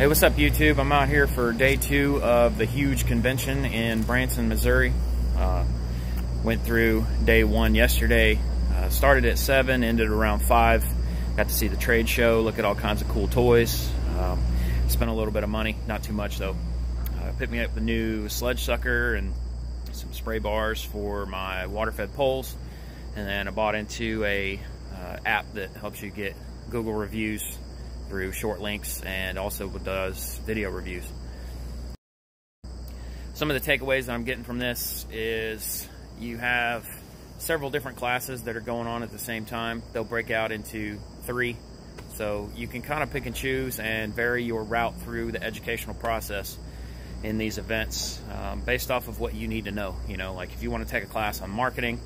Hey, what's up YouTube? I'm out here for day 2 of the huge convention in Branson, Missouri. Went through day 1 yesterday. Started at 7, ended around 5. Got to see the trade show, look at all kinds of cool toys. Spent a little bit of money, not too much though. Picked me up the new sledge sucker and some spray bars for my water-fed poles. And then I bought into a app that helps you get Google reviews through short links, and also does video reviews. Some of the takeaways that I'm getting from this is you have several different classes that are going on at the same time. They'll break out into 3, so you can kind of pick and choose and vary your route through the educational process in these events based off of what you need to know. You know, like if you want to take a class on marketing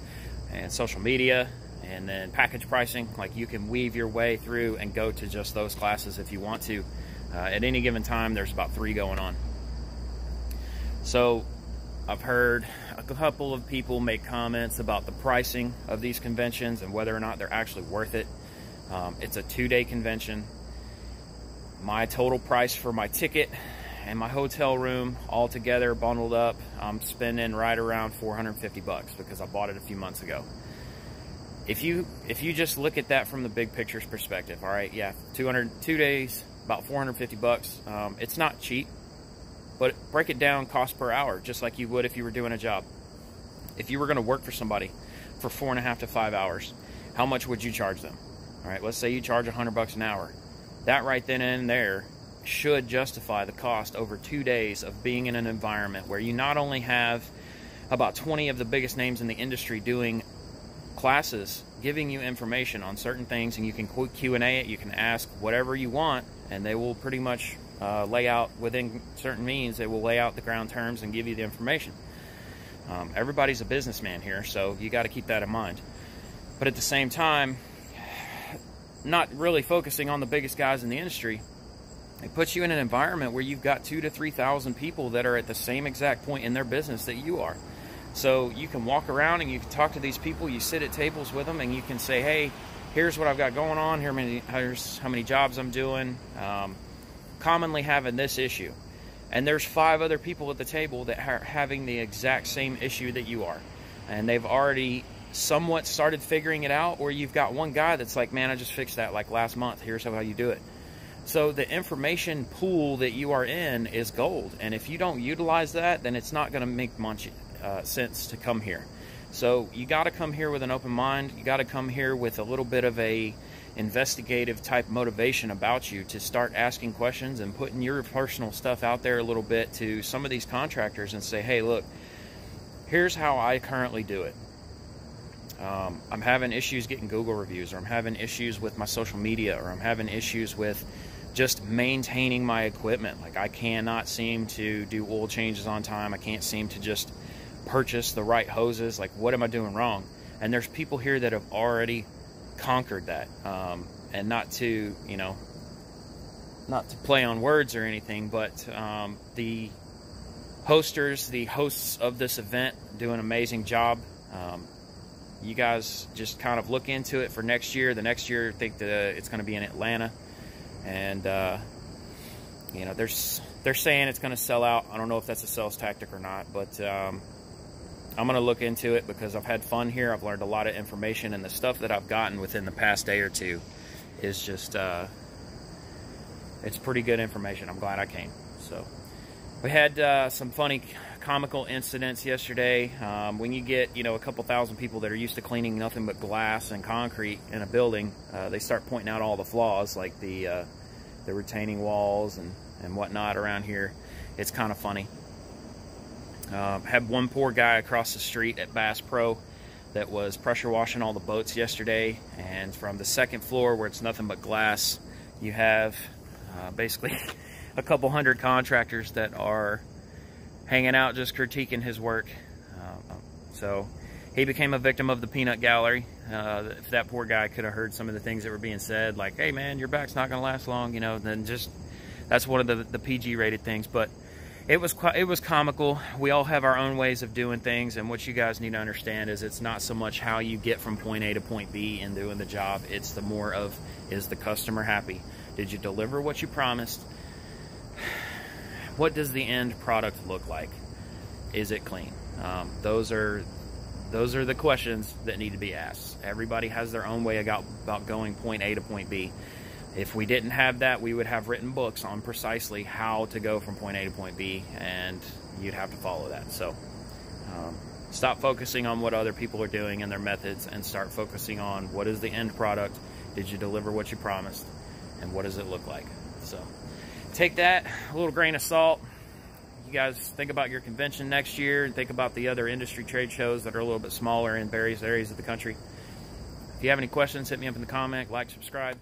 and social media and then package pricing, like you can weave your way through and go to just those classes if you want to. At any given time, there's about 3 going on. So I've heard a couple of people make comments about the pricing of these conventions and whether or not they're actually worth it. It's a 2-day convention. My total price for my ticket and my hotel room all together bundled up, I'm spending right around $450 because I bought it a few months ago. If you just look at that from the big picture's perspective, all right, yeah, 2 days, about $450. It's not cheap, but break it down cost per hour, just like you would if you were doing a job. If you were going to work for somebody for 4.5 to 5 hours, how much would you charge them? All right, let's say you charge $100 an hour. That right then and there should justify the cost over 2 days of being in an environment where you not only have about 20 of the biggest names in the industry doing classes, giving you information on certain things, and you can Q&A it, you can ask whatever you want, and they will pretty much lay out within certain means, they will lay out the ground terms and give you the information. Everybody's a businessman here, so you got to keep that in mind. But at the same time, not really focusing on the biggest guys in the industry, it puts you in an environment where you've got 2,000 to 3,000 people that are at the same exact point in their business that you are. So you can walk around and you can talk to these people, you sit at tables with them, and you can say, hey, here's what I've got going on, here's how many jobs I'm doing, commonly having this issue. And there's 5 other people at the table that are having the exact same issue that you are. And they've already somewhat started figuring it out, or you've got one guy that's like, man, I just fixed that like last month, here's how you do it. So the information pool that you are in is gold. And if you don't utilize that, then it's not going to make much sense to come here. So you got to come here with an open mind. You got to come here with a little bit of a investigative type motivation about you to start asking questions and putting your personal stuff out there a little bit to some of these contractors and say, hey, look, here's how I currently do it. I'm having issues getting Google reviews, or I'm having issues with my social media, or I'm having issues with just maintaining my equipment. Like I cannot seem to do oil changes on time. I can't seem to just purchase the right hoses. Like, what am I doing wrong? And there's people here that have already conquered that. And not to, you know, not to play on words or anything, but the hosts of this event do an amazing job. You guys just kind of look into it for next year. The next year, I think that it's going to be in Atlanta, and you know, they're saying it's going to sell out. I don't know if that's a sales tactic or not, but I'm going to look into it because I've had fun here. I've learned a lot of information, and the stuff that I've gotten within the past day or 2 is just it's pretty good information. I'm glad I came. So we had some funny comical incidents yesterday. When you get, you know, a couple thousand people that are used to cleaning nothing but glass and concrete in a building, they start pointing out all the flaws, like the retaining walls and whatnot around here. It's kind of funny. Had one poor guy across the street at Bass Pro that was pressure washing all the boats yesterday, and from the 2nd floor where it's nothing but glass, you have basically a couple hundred contractors that are hanging out just critiquing his work. So he became a victim of the peanut gallery. If that poor guy could have heard some of the things that were being said, like, hey man, your back's not going to last long, you know, then just, that's one of the PG rated things. But it was comical. We all have our own ways of doing things, and what you guys need to understand is it's not so much how you get from point A to point B in doing the job. It's the more of, is the customer happy? Did you deliver what you promised? what does the end product look like? Is it clean? Those are the questions that need to be asked. Everybody has their own way about going point A to point B. If we didn't have that, we would have written books on precisely how to go from point A to point B, and you'd have to follow that. So stop focusing on what other people are doing and their methods, and start focusing on what is the end product. Did you deliver what you promised, and what does it look like? So take that, a little grain of salt. You guys think about your convention next year, and think about the other industry trade shows that are a little bit smaller in various areas of the country. If you have any questions, hit me up in the comment, like, subscribe.